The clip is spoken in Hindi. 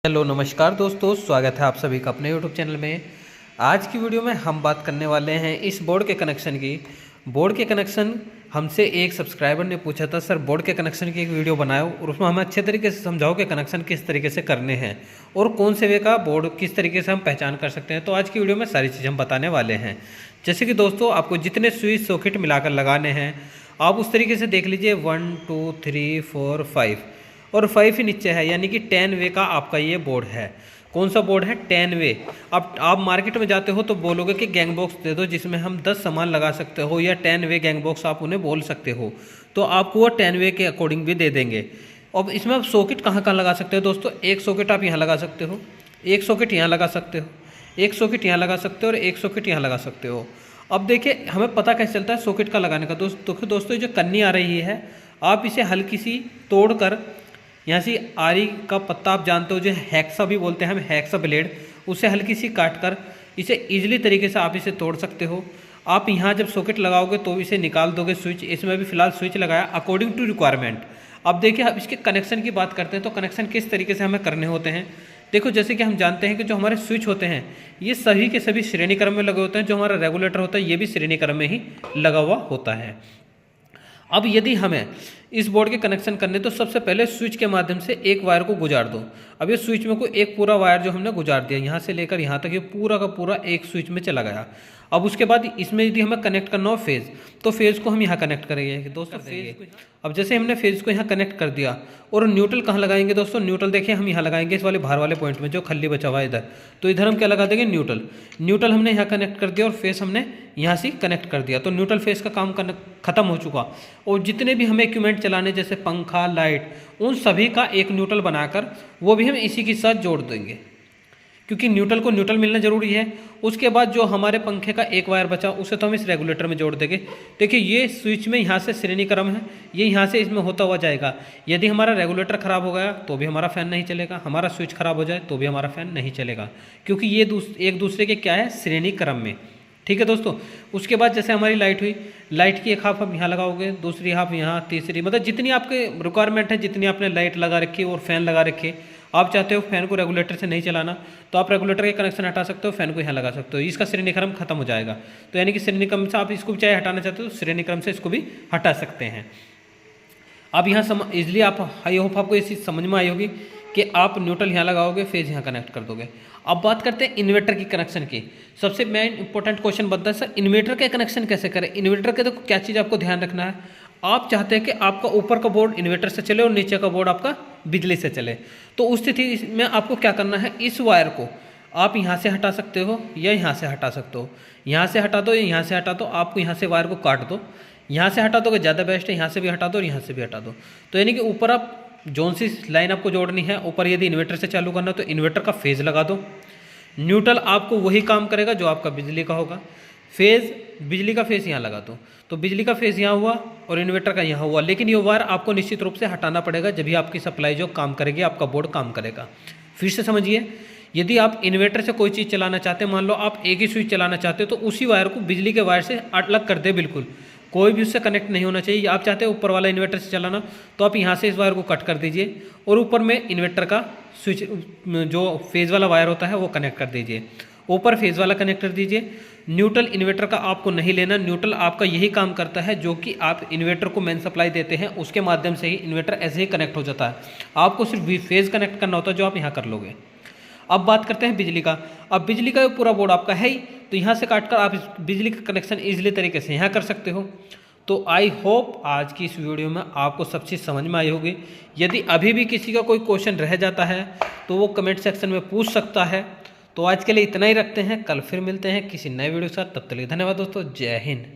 हेलो नमस्कार दोस्तों, स्वागत है आप सभी का अपने यूट्यूब चैनल में। आज की वीडियो में हम बात करने वाले हैं इस बोर्ड के कनेक्शन की। बोर्ड के कनेक्शन हमसे एक सब्सक्राइबर ने पूछा था, सर बोर्ड के कनेक्शन की एक वीडियो बनाओ और उसमें हमें अच्छे तरीके से समझाओ कि कनेक्शन किस तरीके से करने हैं और कौन से वे का बोर्ड किस तरीके से हम पहचान कर सकते हैं। तो आज की वीडियो में सारी चीज़ हम बताने वाले हैं। जैसे कि दोस्तों, आपको जितने स्विच सॉकेट मिलाकर लगाने हैं आप उस तरीके से देख लीजिए 1 2 3 4 5 और 5 ही नीचे है, यानी कि 10 वे का आपका ये बोर्ड है। कौन सा बोर्ड है? 10 वे। अब आप मार्केट में जाते हो तो बोलोगे कि गैंग बॉक्स दे दो जिसमें हम 10 सामान लगा सकते हो, या 10 वे गैंग बॉक्स आप उन्हें बोल सकते हो, तो आपको वो 10 वे के अकॉर्डिंग भी दे देंगे। अब इसमें आप सॉकेट कहाँ कहाँ लगा सकते हो दोस्तों? एक सॉकेट आप यहाँ लगा सकते हो, एक सॉकेट यहाँ लगा सकते हो, एक सॉकेट यहाँ लगा सकते हो और एक सॉकेट यहाँ लगा सकते हो। अब देखिए हमें पता कैसे चलता है सॉकेट का लगाने का। दोस्तों जो कन्नी आ रही है आप इसे हल्की सी तोड़कर, यहाँ से आरी का पत्ता आप जानते हो जो हैक्सा भी बोलते हैं हम, हैक्सा ब्लेड, उससे हल्की सी काट कर इसे ईजिली तरीके से आप इसे तोड़ सकते हो। आप यहाँ जब सॉकेट लगाओगे तो इसे निकाल दोगे स्विच। इसमें भी फिलहाल स्विच लगाया अकॉर्डिंग टू रिक्वायरमेंट। अब देखिए अब इसके कनेक्शन की बात करते हैं तो कनेक्शन किस तरीके से हमें करने होते हैं। देखो जैसे कि हम जानते हैं कि जो हमारे स्विच होते हैं ये सभी के सभी श्रेणी क्रम में लगे होते हैं। जो हमारा रेगुलेटर होता है ये भी श्रेणी क्रम में ही लगा हुआ होता है। अब यदि हमें इस बोर्ड के कनेक्शन करने तो सबसे पहले स्विच के माध्यम से एक वायर को गुजार दो। अब ये स्विच में को एक पूरा वायर जो हमने गुजार दिया यहाँ से लेकर यहाँ तक, ये पूरा का पूरा एक स्विच में चला गया। अब उसके बाद इसमें यदि हमें कनेक्ट करना हो फेज़, तो फेज़ को हम यहाँ कनेक्ट करेंगे दोस्तों। फेज़ अब जैसे हमने फेज़ को यहाँ कनेक्ट कर दिया और न्यूट्रल कहाँ लगाएंगे दोस्तों? न्यूट्रल देखिए हम यहाँ लगाएंगे इस वाले बाहर वाले पॉइंट में जो खाली बचा हुआ है इधर, तो इधर हम क्या लगा देंगे? न्यूट्रल। न्यूट्रल हमने यहाँ कनेक्ट कर दिया और फेस हमने यहाँ से कनेक्ट कर दिया, तो न्यूट्रल फेस का काम खत्म हो चुका। और जितने भी हमें इक्विपमेंट चलाने जैसे पंखा, लाइट, उन सभी का एक न्यूट्रल बनाकर वो भी हम इसी के साथ जोड़ देंगे, क्योंकि न्यूट्रल को न्यूट्रल मिलना जरूरी है। उसके बाद जो हमारे पंखे का एक वायर बचा उसे तो हम इस रेगुलेटर में जोड़ देंगे। देखिए ये स्विच में यहाँ से श्रेणी क्रम है, ये यहाँ से इसमें होता हुआ जाएगा। यदि हमारा रेगुलेटर ख़राब हो गया तो भी हमारा फ़ैन नहीं चलेगा, हमारा स्विच खराब हो जाए तो भी हमारा फ़ैन नहीं चलेगा, क्योंकि ये एक दूसरे के क्या है? श्रेणी क्रम में। ठीक है दोस्तों। उसके बाद जैसे हमारी लाइट हुई, लाइट की एक हाफ आप यहाँ लगाओगे, दूसरी हाफ यहाँ, तीसरी, मतलब जितनी आपके रिक्वायरमेंट है, जितनी आपने लाइट लगा रखी है और फैन लगा रखे। आप चाहते हो फैन को रेगुलेटर से नहीं चलाना तो आप रेगुलेटर के कनेक्शन हटा सकते हो, फैन को यहाँ लगा सकते हो, इसका श्रेणी क्रम खत्म हो जाएगा। तो यानी कि श्रेणी क्रम से आप इसको चाहे हटाना चाहते हो तो श्रेणी क्रम से इसको भी हटा सकते हैं। अब यहाँ इजली आप, आई होप आपको ये चीज़ समझ में आई होगी कि आप न्यूट्रल यहाँ लगाओगे, फेज यहाँ कनेक्ट कर दोगे। अब बात करते हैं इन्वर्टर की कनेक्शन की। सबसे मेन इंपॉर्टेंट क्वेश्चन बनता है, सर इन्वर्टर के कनेक्शन कैसे करें? इन्वर्टर के तो क्या चीज़ आपको ध्यान रखना है, आप चाहते हैं कि आपका ऊपर का बोर्ड इन्वर्टर से चले और नीचे का बोर्ड आपका बिजली से चले, तो उस स्थिति में आपको क्या करना है? इस वायर को आप यहाँ से हटा सकते हो या यहाँ से हटा सकते हो। यहाँ से हटा दो या यहाँ से हटा दो, आपको यहाँ से वायर को काट दो। यहाँ से हटा दोगे ज़्यादा बेस्ट है, यहाँ से भी हटा दो और यहाँ से भी हटा दो। तो यानी कि ऊपर आप जोन सी लाइन आपको जोड़नी है, ऊपर यदि इन्वर्टर से चालू करना तो इन्वर्टर का फेज़ लगा दो। न्यूट्रल आपको वही काम करेगा जो आपका बिजली का होगा। फेज़, बिजली का फेज़ यहाँ लगा दो, तो बिजली का फेज़ यहाँ हुआ और इन्वर्टर का यहाँ हुआ। लेकिन ये वायर आपको निश्चित रूप से हटाना पड़ेगा, जब भी आपकी सप्लाई जो काम करेगी, आपका बोर्ड काम करेगा। फिर से समझिए, यदि आप इन्वर्टर से कोई चीज़ चलाना चाहते हैं, मान लो आप एक ही स्विच चलाना चाहते हो, तो उसी वायर को बिजली के वायर से अलग कर दे, बिल्कुल कोई भी उससे कनेक्ट नहीं होना चाहिए। आप चाहते हो ऊपर वाला इन्वर्टर से चलाना, तो आप यहाँ से इस वायर को कट कर दीजिए और ऊपर में इन्वर्टर का स्विच जो फेज़ वाला वायर होता है वो कनेक्ट कर दीजिए। ऊपर फेज़ वाला कनेक्ट कर दीजिए। न्यूट्रल इन्वर्टर का आपको नहीं लेना, न्यूट्रल आपका यही काम करता है जो कि आप इन्वर्टर को मेन सप्लाई देते हैं, उसके माध्यम से ही इन्वर्टर ऐसे ही कनेक्ट हो जाता है। आपको सिर्फ फेज़ कनेक्ट करना होता है जो आप यहाँ कर लोगे। अब बात करते हैं बिजली का। अब बिजली का पूरा बोर्ड आपका है ही, तो यहाँ से काटकर आप इस बिजली का कनेक्शन ईजिली तरीके से यहाँ कर सकते हो। तो आई होप आज की इस वीडियो में आपको सब चीज़ समझ में आई होगी। यदि अभी भी किसी का कोई क्वेश्चन रह जाता है तो वो कमेंट सेक्शन में पूछ सकता है। तो आज के लिए इतना ही रखते हैं, कल फिर मिलते हैं किसी नए वीडियो के साथ। तब तक के लिए धन्यवाद दोस्तों, जय हिंद।